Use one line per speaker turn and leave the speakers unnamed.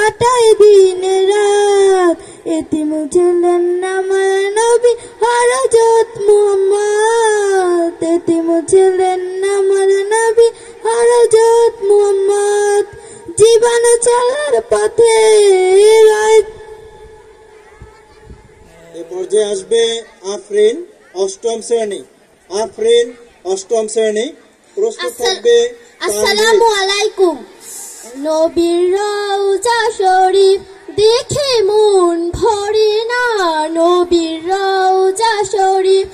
কাটায় দিন রাত। এতিম ছিলেন আমার নবী হযরত মুহাম্মদ, এতিম ছিলেন আমার নবী হযরত মুহাম্মদ। জীবন চলার পথে
এ পর্যায়ে আসবে আফরিন অষ্টম শ্রেণী। আফরিন অষ্টম শ্রেণী, প্রস্তুত থাকবে।
আসসালামু আলাইকুম। নবীর রওজা শরীফ দেখে মন ভরে না, নবীর রওজা শরীফ